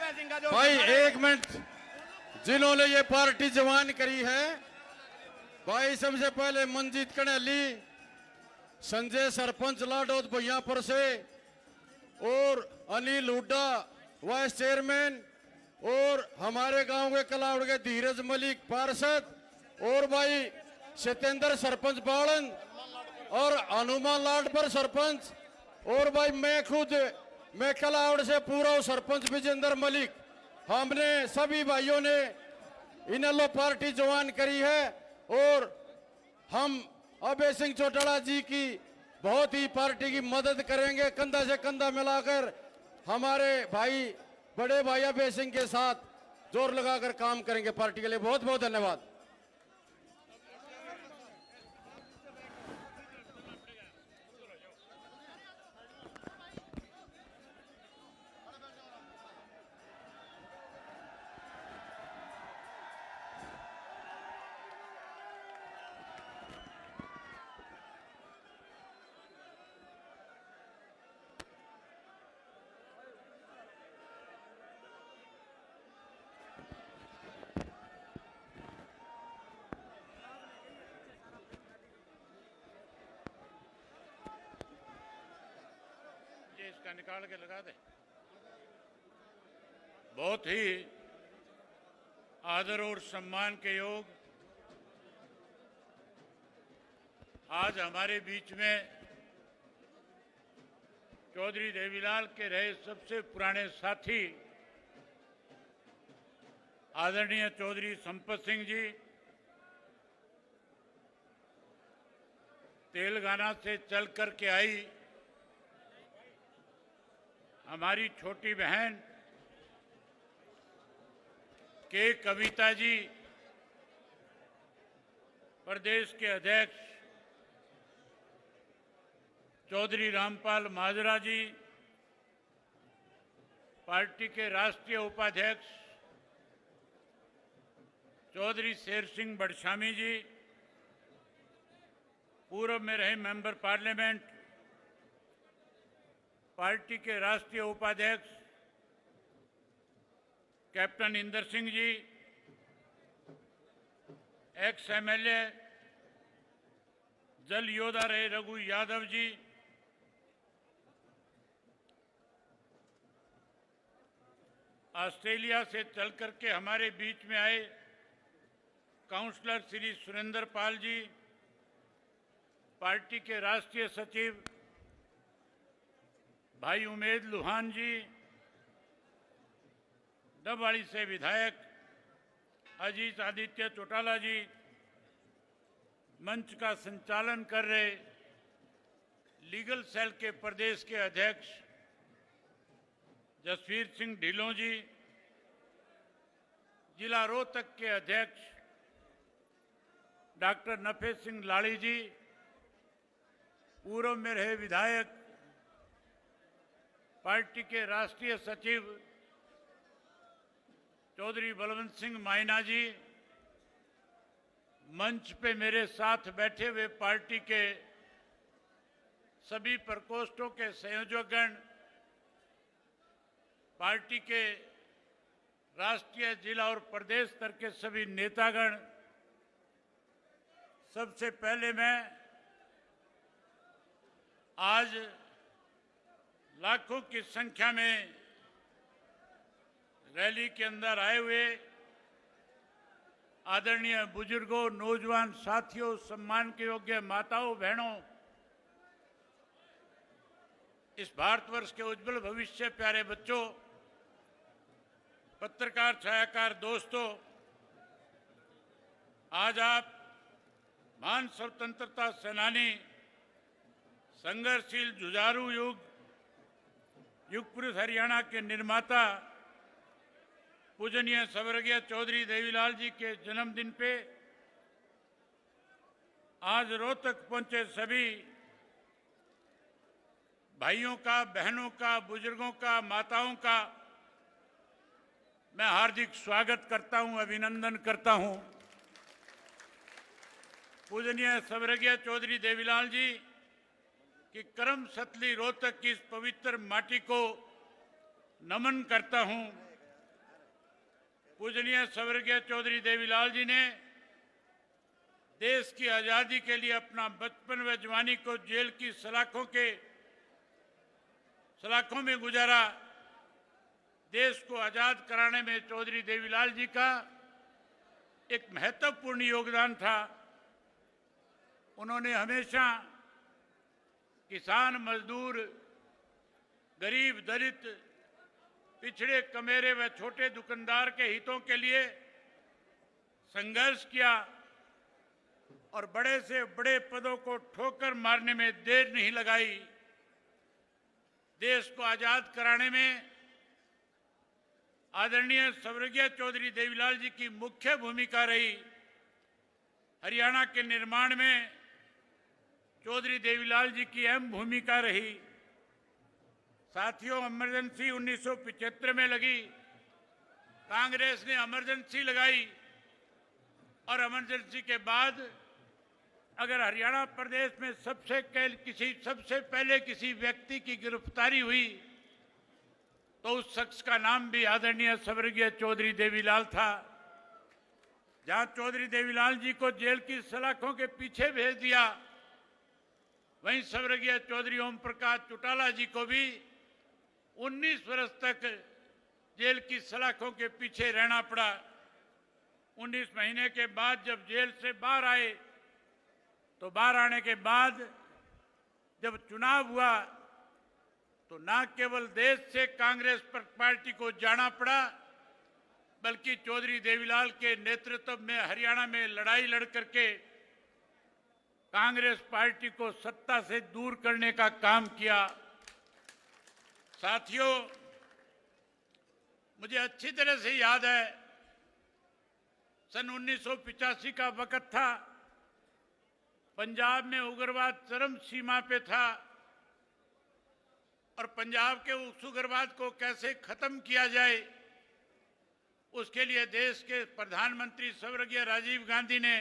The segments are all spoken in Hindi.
भाई एक मिनट, जिन्होंने ये पार्टी जवान करी है, भाई सबसे पहले मंजीत कनेली, संजय सरपंच लाडोद भैयापुर से, और अनिल हुड्डा वाइस चेयरमैन, और हमारे गांव के कलावड़ के धीरज मलिक पार्षद, और भाई सत्येंद्र सरपंच बाड़न, और हनुमान लाडपर सरपंच, और भाई मैं कलावड़ से पूरा सरपंच विजेंद्र मलिक, हमने सभी भाइयों ने इनेलो पार्टी ज्वाइन करी है। और हम अभय सिंह चौटाला जी की बहुत ही पार्टी की मदद करेंगे, कंधा से कंधा मिलाकर हमारे भाई बड़े भाई अभय सिंह के साथ जोर लगाकर काम करेंगे पार्टी के लिए। बहुत बहुत धन्यवाद। इसका निकाल के लगा दे। बहुत ही आदर और सम्मान के योग आज हमारे बीच में चौधरी देवीलाल के रहे सबसे पुराने साथी आदरणीय चौधरी संपत सिंह जी, तेलंगाना से चल कर के आई हमारी छोटी बहन के कविता जी, प्रदेश के अध्यक्ष चौधरी रामपाल माजरा जी, पार्टी के राष्ट्रीय उपाध्यक्ष चौधरी शेर सिंह बड़शामी जी, पूर्व में रहे मेंबर पार्लियामेंट पार्टी के राष्ट्रीय उपाध्यक्ष captain Inder Singh ji, ex MLA जल योद्धा रहे रघु यादव जी, ऑस्ट्रेलिया से चल करके हमारे बीच में आए काउंसलर श्री सुरेंद्र पाल जी, पार्टी के राष्ट्रीय सचिव भाई उमेद लुहान जी, डबवाड़ी से विधायक अजीत आदित्य चौटाला जी, मंच का संचालन कर रहे लीगल सेल के प्रदेश के अध्यक्ष जसवीर सिंह ढिल्लों जी, जिला रोहतक के अध्यक्ष डॉक्टर नफे सिंह लाड़ी जी, पूर्व में रहे विधायक पार्टी के राष्ट्रीय सचिव चौधरी बलवंत सिंह मायना जी, मंच पे मेरे साथ बैठे हुए पार्टी के सभी प्रकोष्ठों के संयोजकगण, पार्टी के राष्ट्रीय, जिला और प्रदेश स्तर के सभी नेतागण, सबसे पहले मैं आज लाखों की संख्या में रैली के अंदर आए हुए आदरणीय बुजुर्गों, नौजवान साथियों, सम्मान के योग्य माताओं, बहनों, इस भारतवर्ष के उज्जवल भविष्य, प्यारे बच्चों, पत्रकार, छायाकार दोस्तों, आज आप महान स्वतंत्रता सेनानी, संघर्षशील जुझारू युग पुरुष हरियाणा के निर्माता पूजनीय स्वर्गीय चौधरी देवीलाल जी के जन्मदिन पे आज रोहतक पहुंचे सभी भाइयों का, बहनों का, बुजुर्गों का, माताओं का मैं हार्दिक स्वागत करता हूं, अभिनंदन करता हूं। पूजनीय स्वर्गीय चौधरी देवीलाल जी की कर्म सतली रोहतक की इस पवित्र माटी को नमन करता हूं। पूजनीय स्वर्गीय चौधरी देवीलाल जी ने देश की आज़ादी के लिए अपना बचपन व जवानी को जेल की सलाखों में गुजारा। देश को आज़ाद कराने में चौधरी देवीलाल जी का एक महत्वपूर्ण योगदान था। उन्होंने हमेशा किसान, मजदूर, गरीब, दलित, पिछड़े, कमेरे व छोटे दुकानदार के हितों के लिए संघर्ष किया और बड़े से बड़े पदों को ठोकर मारने में देर नहीं लगाई। देश को आजाद कराने में आदरणीय स्वर्गीय चौधरी देवीलाल जी की मुख्य भूमिका रही। हरियाणा के निर्माण में चौधरी देवीलाल जी की अहम भूमिका रही। साथियों, इमरजेंसी 1975 में लगी, कांग्रेस ने इमरजेंसी लगाई और इमरजेंसी के बाद अगर हरियाणा प्रदेश में सबसे पहले किसी व्यक्ति की गिरफ्तारी हुई तो उस शख्स का नाम भी आदरणीय स्वर्गीय चौधरी देवीलाल था। जहां चौधरी देवीलाल जी को जेल की सलाखों के पीछे भेज दिया, वहीं स्वर्गीय चौधरी ओम प्रकाश चौटाला जी को भी 19 वर्ष तक जेल की सलाखों के पीछे रहना पड़ा। 19 महीने के बाद जब जेल से बाहर आए तो बाहर आने के बाद जब चुनाव हुआ तो न केवल देश से कांग्रेस पार्टी को जाना पड़ा, बल्कि चौधरी देवीलाल के नेतृत्व में हरियाणा में लड़ाई लड़ करके कांग्रेस पार्टी को सत्ता से दूर करने का काम किया। साथियों, मुझे अच्छी तरह से याद है, सन 1985 का वक्त था। पंजाब में उग्रवाद चरम सीमा पे था और पंजाब के उस उग्रवाद को कैसे खत्म किया जाए, उसके लिए देश के प्रधानमंत्री स्वर्गीय राजीव गांधी ने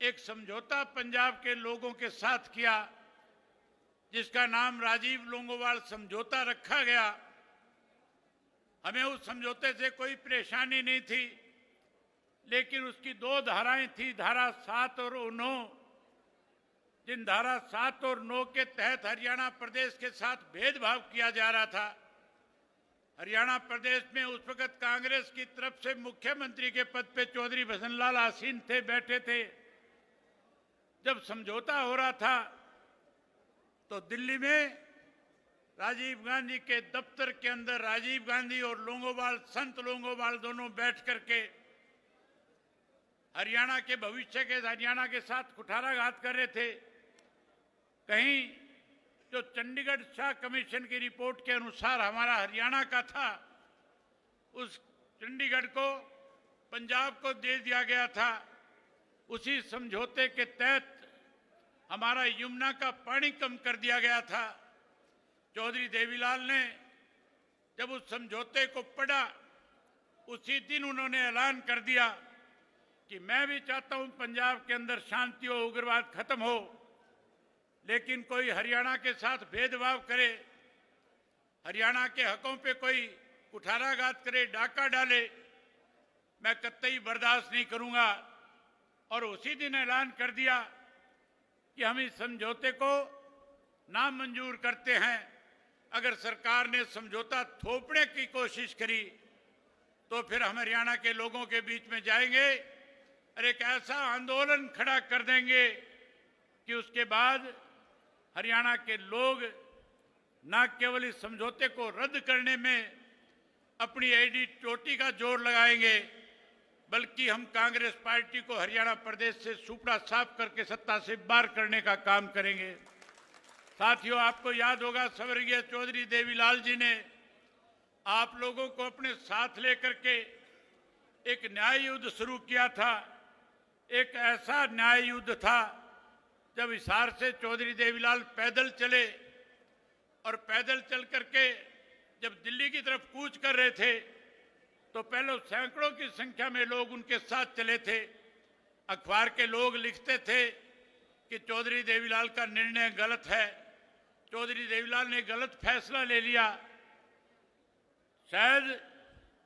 एक समझौता पंजाब के लोगों के साथ किया, जिसका नाम राजीव लोंगोवाल समझौता रखा गया। हमें उस समझौते से कोई परेशानी नहीं थी, लेकिन उसकी 2 धाराएं थी, धारा 7 और 9। जिन धारा 7 और 9 के तहत हरियाणा प्रदेश के साथ भेदभाव किया जा रहा था। हरियाणा प्रदेश में उस वक्त कांग्रेस की तरफ से मुख्यमंत्री के पद पे चौधरी भजनलाल आसीन थे, बैठे थे। जब समझौता हो रहा था तो दिल्ली में राजीव गांधी के दफ्तर के अंदर राजीव गांधी और लोंगोवाल, संत लोंगोवाल दोनों बैठ करके हरियाणा के भविष्य के हरियाणा के साथ कुठाराघात कर रहे थे। कहीं जो चंडीगढ़ शाह कमीशन की रिपोर्ट के अनुसार हमारा हरियाणा का था, उस चंडीगढ़ को पंजाब को दे दिया गया था। उसी समझौते के तहत हमारा यमुना का पानी कम कर दिया गया था। चौधरी देवीलाल ने जब उस समझौते को पढ़ा, उसी दिन उन्होंने ऐलान कर दिया कि मैं भी चाहता हूं पंजाब के अंदर शांति हो, उग्रवाद खत्म हो, लेकिन कोई हरियाणा के साथ भेदभाव करे, हरियाणा के हकों पे कोई कुठाराघात करे, डाका डाले, मैं कतई बर्दाश्त नहीं करूंगा। और उसी दिन ऐलान कर दिया कि हम इस समझौते को नामंजूर करते हैं। अगर सरकार ने समझौता थोपने की कोशिश करी तो फिर हम हरियाणा के लोगों के बीच में जाएंगे और एक ऐसा आंदोलन खड़ा कर देंगे कि उसके बाद हरियाणा के लोग न केवल इस समझौते को रद्द करने में अपनी एडी चोटी का जोर लगाएंगे, बल्कि हम कांग्रेस पार्टी को हरियाणा प्रदेश से सुपड़ा साफ करके सत्ता से बाहर करने का काम करेंगे। साथियों, आपको याद होगा स्वर्गीय चौधरी देवीलाल जी ने आप लोगों को अपने साथ लेकर के एक न्याय युद्ध शुरू किया था। एक ऐसा न्याय युद्ध था जब हिसार से चौधरी देवीलाल पैदल चले और पैदल चल करके जब दिल्ली की तरफ कूच कर रहे थे तो पहले सैकड़ों की संख्या में लोग उनके साथ चले थे। अखबार के लोग लिखते थे कि चौधरी देवीलाल का निर्णय गलत है, चौधरी देवीलाल ने गलत फैसला ले लिया। शायद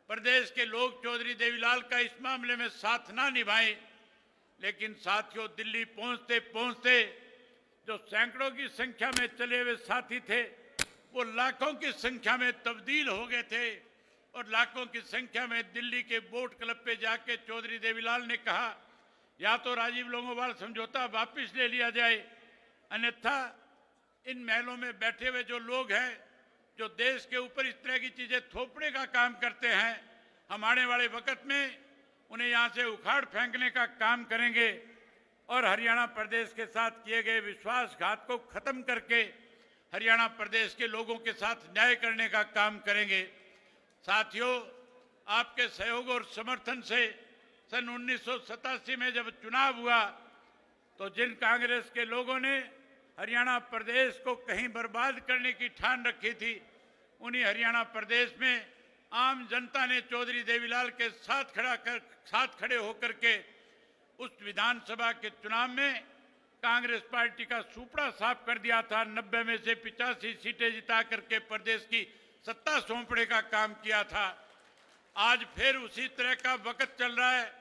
प्रदेश के लोग चौधरी देवीलाल का इस मामले में साथ ना निभाएं, लेकिन साथियों दिल्ली पहुंचते पहुंचते जो सैकड़ों की संख्या में चले हुए साथी थे वो लाखों की संख्या में तब्दील हो गए थे और लाखों की संख्या में दिल्ली के बोट क्लब पे जाके चौधरी देवीलाल ने कहा या तो राजीव लोंगोवाल समझौता वापस ले लिया जाए, अन्यथा इन महलों में बैठे हुए जो लोग हैं जो देश के ऊपर इस तरह की चीजें थोपने का काम करते हैं, हम आने वाले वक्त में उन्हें यहां से उखाड़ फेंकने का काम करेंगे और हरियाणा प्रदेश के साथ किए गए विश्वासघात को खत्म करके हरियाणा प्रदेश के लोगों के साथ न्याय करने का काम करेंगे। साथियों, आपके सहयोग और समर्थन से सन 1987 में जब चुनाव हुआ तो जिन कांग्रेस के लोगों ने हरियाणा प्रदेश को कहीं बर्बाद करने की ठान रखी थी, उन्हीं हरियाणा प्रदेश में आम जनता ने चौधरी देवीलाल के साथ खड़े होकर के उस विधानसभा के चुनाव में कांग्रेस पार्टी का सुपड़ा साफ कर दिया था। 90 में से 85 सीटें जिता करके प्रदेश की सत्ता सौंपने का काम किया था। आज फिर उसी तरह का वक्त चल रहा है।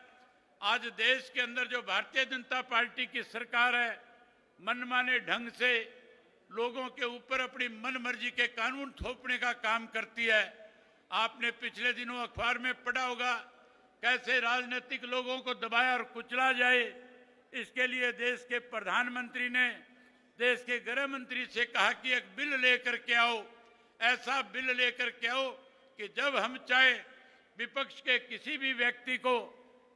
आज देश के अंदर जो भारतीय जनता पार्टी की सरकार है, मनमाने ढंग से लोगों के ऊपर अपनी मनमर्जी के कानून थोपने का काम करती है। आपने पिछले दिनों अखबार में पढ़ा होगा कैसे राजनीतिक लोगों को दबाया और कुचला जाए, इसके लिए देश के प्रधानमंत्री ने देश के गृह मंत्री से कहा कि एक बिल लेकर के आओ, ऐसा बिल लेकर के आओ कि जब हम चाहे विपक्ष के किसी भी व्यक्ति को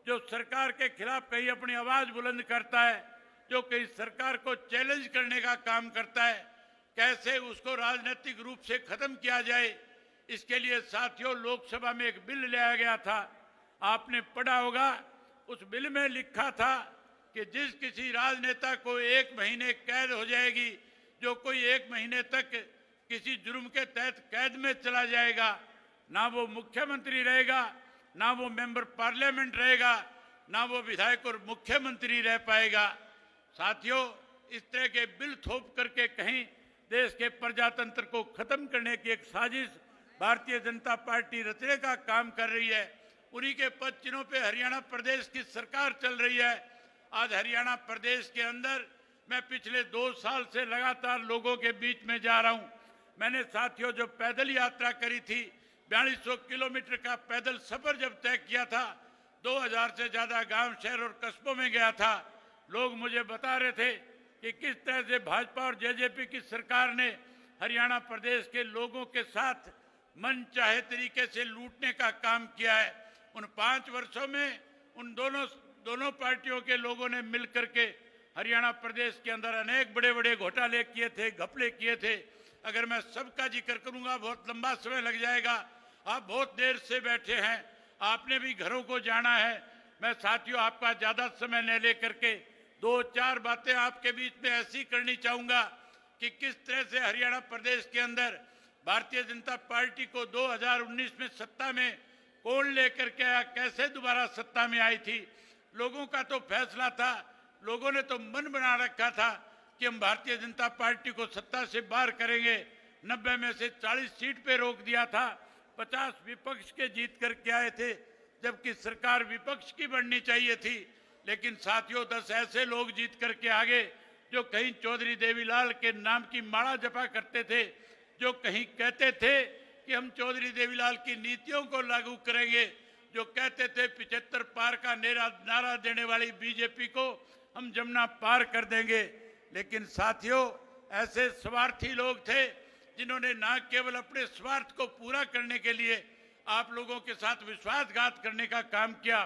जो सरकार के खिलाफ कहीं अपनी आवाज बुलंद करता है, जो कहीं सरकार को चैलेंज करने का काम करता है, कैसे उसको राजनीतिक रूप से खत्म किया जाए। इसके लिए साथियों लोकसभा में एक बिल लाया गया था, आपने पढ़ा होगा। उस बिल में लिखा था कि जिस किसी राजनेता को 1 महीने कैद हो जाएगी, जो कोई 1 महीने तक किसी जुर्म के तहत कैद में चला जाएगा, ना वो मुख्यमंत्री रहेगा, ना वो मेंबर पार्लियामेंट रहेगा, ना वो विधायक और मुख्यमंत्री रह पाएगा। साथियों, इस तरह के बिल थोप करके कहीं देश के प्रजातंत्र को खत्म करने की एक साजिश भारतीय जनता पार्टी रचने का काम कर रही है। उन्हीं के पद चिन्हों पे हरियाणा प्रदेश की सरकार चल रही है। आज हरियाणा प्रदेश के अंदर मैं पिछले 2 साल से लगातार लोगों के बीच में जा रहा हूं। मैंने साथियों जो पैदल यात्रा करी थी, 4200 किलोमीटर का पैदल सफर जब तय किया था, 2000 से ज्यादा गांव, शहर और कस्बों में गया था। लोग मुझे बता रहे थे कि किस तरह से भाजपा और जेजेपी की सरकार ने हरियाणा प्रदेश के लोगों के साथ मन चाहे तरीके से लूटने का काम किया है। उन 5 वर्षों में उन दोनों पार्टियों के लोगों ने मिलकर के हरियाणा प्रदेश के अंदर अनेक बड़े बड़े घोटाले किए थे, घपले किए थे। अगर मैं सबका जिक्र करूंगा बहुत लंबा समय लग जाएगा। आप बहुत देर से बैठे हैं, आपने भी घरों को जाना है। मैं साथियों आपका ज्यादा समय न लेकर के 2-4 बातें आपके बीच में ऐसी करनी चाहूंगा कि किस तरह से हरियाणा प्रदेश के अंदर भारतीय जनता पार्टी को 2019 में सत्ता में कौन लेकर के आया, कैसे दोबारा सत्ता में आई थी। लोगों का तो फैसला था, लोगों ने तो मन बना रखा था कि हम भारतीय जनता पार्टी को सत्ता से बाहर करेंगे। 90 में से 40 सीट पे रोक दिया था, 50 विपक्ष के जीत करके आए थे, जबकि सरकार विपक्ष की बननी चाहिए थी। लेकिन साथियों 10 ऐसे लोग जीत करके आगे जो कहीं चौधरी देवीलाल के नाम की माला जपा करते थे, जो कहीं कहते थे कि हम चौधरी देवीलाल की नीतियों को लागू करेंगे, जो कहते थे 75 पार का नारा देने वाली बीजेपी को हम जमुना पार कर देंगे। लेकिन साथियों ऐसे स्वार्थी लोग थे जिन्होंने न केवल अपने स्वार्थ को पूरा करने के लिए आप लोगों के साथ विश्वासघात करने का काम किया,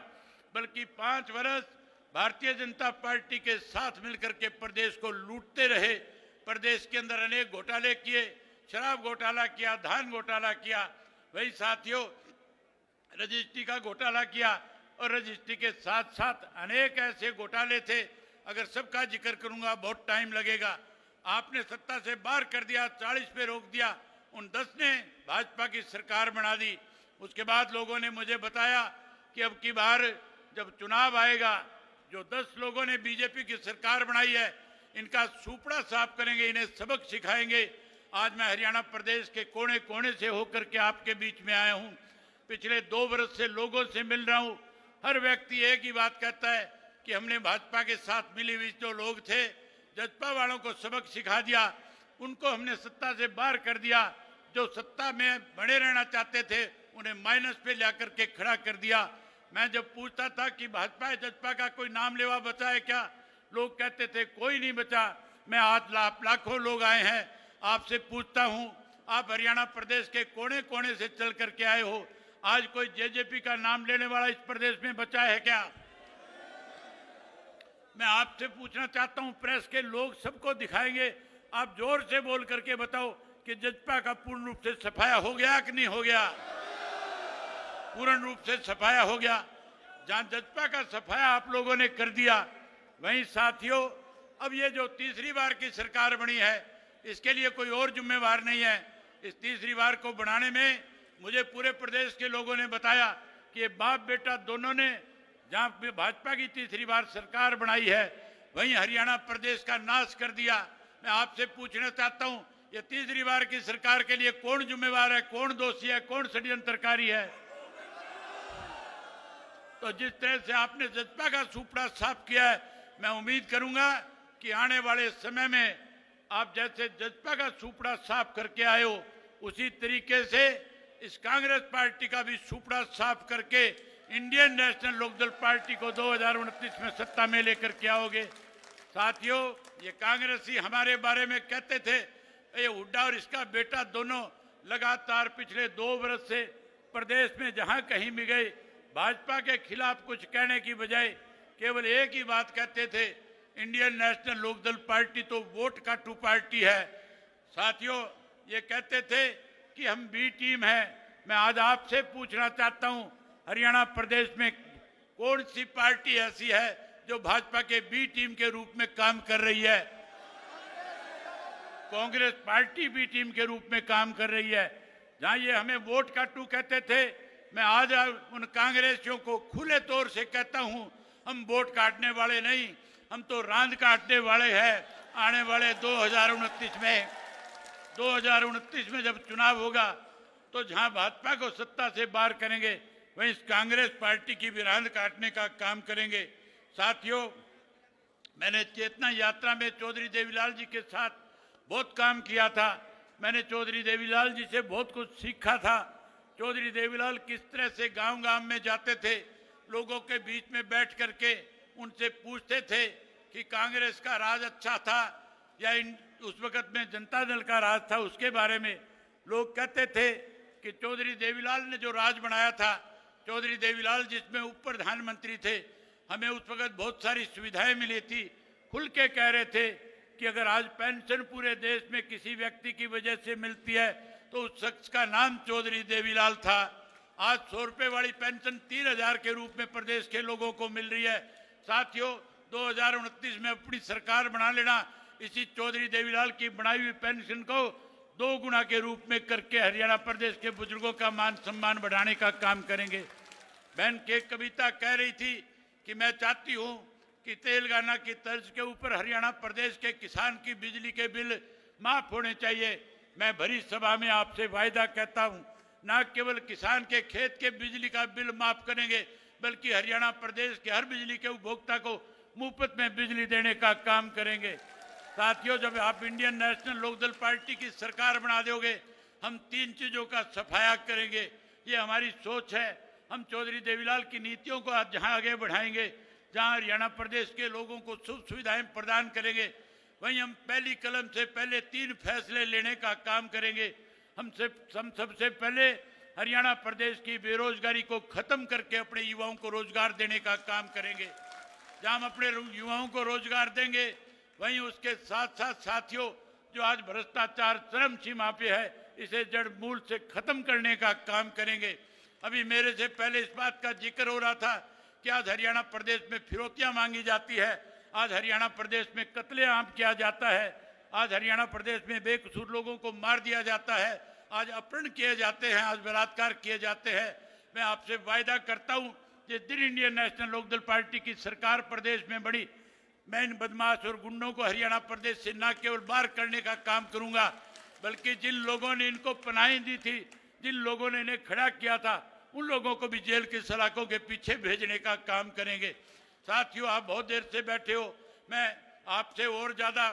बल्कि 5 वर्ष भारतीय जनता पार्टी के साथ मिलकर के प्रदेश को लूटते रहे। प्रदेश के अंदर अनेक घोटाले किए, शराब घोटाला किया, धान घोटाला किया, वही साथियों रजिस्ट्री का घोटाला किया और रजिस्ट्री के साथ साथ अनेक ऐसे घोटाले थे। अगर सबका जिक्र करूंगा बहुत टाइम लगेगा। आपने सत्ता से बाहर कर दिया, 40 पे रोक दिया, उन 10 ने भाजपा की सरकार बना दी। उसके बाद लोगों ने मुझे बताया कि अब की बार जब चुनाव आएगा, जो 10 लोगों ने बीजेपी की सरकार बनाई है, इनका सुपड़ा साफ करेंगे, इन्हें सबक सिखाएंगे। आज मैं हरियाणा प्रदेश के कोने कोने से होकर के आपके बीच में आया हूं। पिछले 2 वर्ष से लोगों से मिल रहा हूं, हर व्यक्ति एक ही बात कहता है कि हमने भाजपा के साथ मिली हुई जो लोग थे, जजपा वालों को सबक सिखा दिया, उनको हमने सत्ता से बाहर कर दिया। जो सत्ता में बने रहना चाहते थे उन्हें माइनस पे लाकर के खड़ा कर दिया। मैं जब पूछता था कि भाजपा जजपा का कोई नाम लेवा बचा है क्या, लोग कहते थे कोई नहीं बचा। मैं आज लाखों लोग आए हैं, आपसे पूछता हूं, आप हरियाणा प्रदेश के कोने कोने से चल करके आए हो, आज कोई जेजेपी का नाम लेने वाला इस प्रदेश में बचा है क्या? मैं आपसे पूछना चाहता हूं, प्रेस के लोग सबको दिखाएंगे, आप जोर से बोल करके बताओ कि जजपा का पूर्ण रूप से सफाया हो गया कि नहीं हो गया? पूर्ण रूप से सफाया हो गया। जहां जजपा का सफाया आप लोगों ने कर दिया, वहीं साथियों अब ये जो तीसरी बार की सरकार बनी है, इसके लिए कोई और जिम्मेवार नहीं है। इस तीसरी बार को बनाने में मुझे पूरे प्रदेश के लोगों ने बताया कि ये बाप बेटा दोनों ने जहां भाजपा की तीसरी बार सरकार बनाई है, वहीं हरियाणा प्रदेश का नाश कर दिया। मैं आपसे पूछना चाहता हूं, ये तीसरी बार की सरकार के लिए कौन जिम्मेवार है, कौन दोषी है, कौन षड्यंत्रकारी है? तो जिस तरह से आपने जजपा का सुपड़ा साफ किया है, मैं उम्मीद करूंगा कि आने वाले समय में आप जैसे जजपा का सुपड़ा साफ करके आए हो, उसी तरीके से इस कांग्रेस पार्टी का भी सुपड़ा साफ करके इंडियन नेशनल लोकदल पार्टी को 2029 में सत्ता में लेकर के आओगे। साथियों, ये कांग्रेसी हमारे बारे में कहते थे, ये हुड्डा और इसका बेटा दोनों लगातार पिछले 2 वर्ष से प्रदेश में जहां कहीं भी गए, भाजपा के खिलाफ कुछ कहने की बजाय केवल एक ही बात कहते थे, इंडियन नेशनल लोकदल पार्टी तो वोट काटू पार्टी है। साथियों, ये कहते थे कि हम बी टीम है। मैं आज आपसे पूछना चाहता हूं, हरियाणा प्रदेश में कौन सी पार्टी ऐसी है जो भाजपा के बी टीम के रूप में काम कर रही है? कांग्रेस पार्टी बी टीम के रूप में काम कर रही है। जहां ये हमें वोट काटू कहते थे, मैं आज उन कांग्रेसियों को खुले तौर से कहता हूं, हम वोट काटने वाले नहीं, हम तो रांद काटने वाले हैं। आने वाले 2029 में जब चुनाव होगा, तो जहां भाजपा को सत्ता से बाहर करेंगे, वहीं इस कांग्रेस पार्टी की भी रांद काटने का काम करेंगे। साथियों, मैंने चेतना यात्रा में चौधरी देवीलाल जी के साथ बहुत काम किया था। मैंने चौधरी देवीलाल जी से बहुत कुछ सीखा था। चौधरी देवीलाल किस तरह से गांव-गांव में जाते थे, लोगों के बीच में बैठ करके उनसे पूछते थे कि कांग्रेस का राज अच्छा था या उस वक्त में जनता दल का राज था। उसके बारे में लोग कहते थे कि चौधरी देवीलाल ने जो राज बनाया था, चौधरी देवीलाल जिसमें उप प्रधानमंत्री थे, हमें उस वक्त बहुत सारी सुविधाएं मिली थी। खुल के कह रहे थे कि अगर आज पेंशन पूरे देश में किसी व्यक्ति की वजह से मिलती है तो उस शख्स का नाम चौधरी देवीलाल था। आज 100 रुपए वाली पेंशन 3000 के रूप में प्रदेश के लोगों को मिल रही है। साथियों, 2029 में अपनी सरकार बना लेना, इसी चौधरी देवीलाल की बनाई हुई पेंशन को 2 गुना के रूप में करके हरियाणा प्रदेश के बुजुर्गों का मान सम्मान बढ़ाने का काम करेंगे। बहन के कविता कह रही थी कि मैं चाहती हूं कि तेलंगाना की तर्ज के ऊपर हरियाणा प्रदेश के किसान की बिजली के बिल माफ होने चाहिए। मैं भरी सभा में आपसे वायदा कहता हूं, न केवल किसान के खेत के बिजली का बिल माफ करेंगे, बल्कि हरियाणा प्रदेश के हर बिजली के उपभोक्ता को मुफ्त में बिजली देने का काम करेंगे। साथियों, जब आप इंडियन नेशनल लोकदल पार्टी की सरकार बना दोगे, हम 3 चीजों का सफाया करेंगे। ये हमारी सोच है। हम चौधरी देवीलाल की नीतियों को जहां आगे बढ़ाएंगे, जहां हरियाणा प्रदेश के लोगों को सुख सुविधाएं प्रदान करेंगे, वहीं हम पहली कलम से पहले 3 फैसले लेने का काम करेंगे। हम सबसे पहले हरियाणा प्रदेश की बेरोजगारी को खत्म करके अपने युवाओं को रोजगार देने का काम करेंगे। जहां हम अपने युवाओं को रोजगार देंगे, वहीं उसके साथ साथ साथियों, जो आज भ्रष्टाचार चरम सीमा पे है, इसे जड़ मूल से खत्म करने का काम करेंगे। अभी मेरे से पहले इस बात का जिक्र हो रहा था कि आज हरियाणा प्रदेश में फिरौतियां मांगी जाती है, आज हरियाणा प्रदेश में कत्लेआम किया जाता है, आज हरियाणा प्रदेश में बेकसूर लोगों को मार दिया जाता है, आज अपहरण किए जाते हैं, आज बलात्कार किए जाते हैं। मैं आपसे वायदा करता हूं, जिस दिन इंडियन नेशनल लोकदल पार्टी की सरकार प्रदेश में बड़ी, मैं इन बदमाश और गुंडों को हरियाणा प्रदेश से न केवल बाहर करने का काम करूंगा, बल्कि जिन लोगों ने इनको पनाही दी थी, जिन लोगों ने इन्हें खड़ा किया था, उन लोगों को भी जेल की सलाखों के पीछे भेजने का काम करेंगे। साथियों, आप बहुत देर से बैठे हो, मैं आपसे और ज्यादा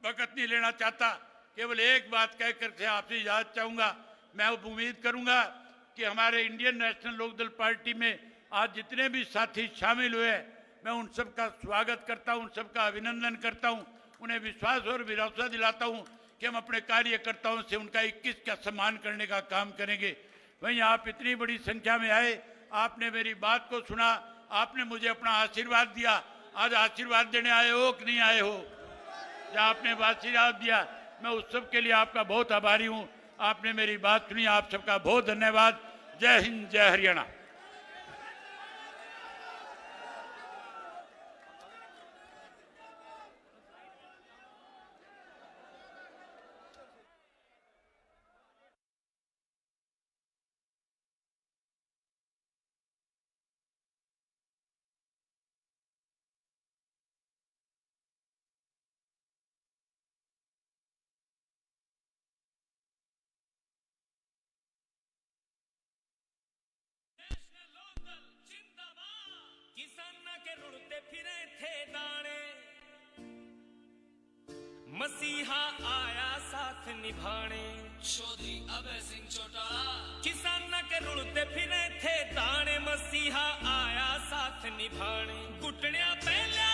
वक्त नहीं लेना चाहता, केवल एक बात कहकर के आपसे इजाजत चाहूंगा। मैं उम्मीद करूंगा कि हमारे इंडियन नेशनल लोकदल पार्टी में आज जितने भी साथी शामिल हुए हैं, मैं उन सब का स्वागत करता हूं, उन सब का अभिनंदन करता हूं, उन्हें विश्वास और भरोसा दिलाता हूं कि हम अपने कार्यकर्ताओं से उनका 21 का सम्मान करने का काम करेंगे। वहीं आप इतनी बड़ी संख्या में आए, आपने मेरी बात को सुना, आपने मुझे अपना आशीर्वाद दिया। आज आशीर्वाद देने आए हो कि नहीं आए हो? जब आपने आशीर्वाद दिया, मैं उस सब के लिए आपका बहुत आभारी हूं। आपने मेरी बात सुनी, आप सबका बहुत धन्यवाद। जय हिंद, जय हरियाणा। रुड़ते फिरे थे दाने, मसीहा आया साथ निभाने। चौधरी अभय सिंह चौटाला। किसान के रुड़ते फिरे थे दाने, मसीहा आया साथ निभाने। घुटनिया पहले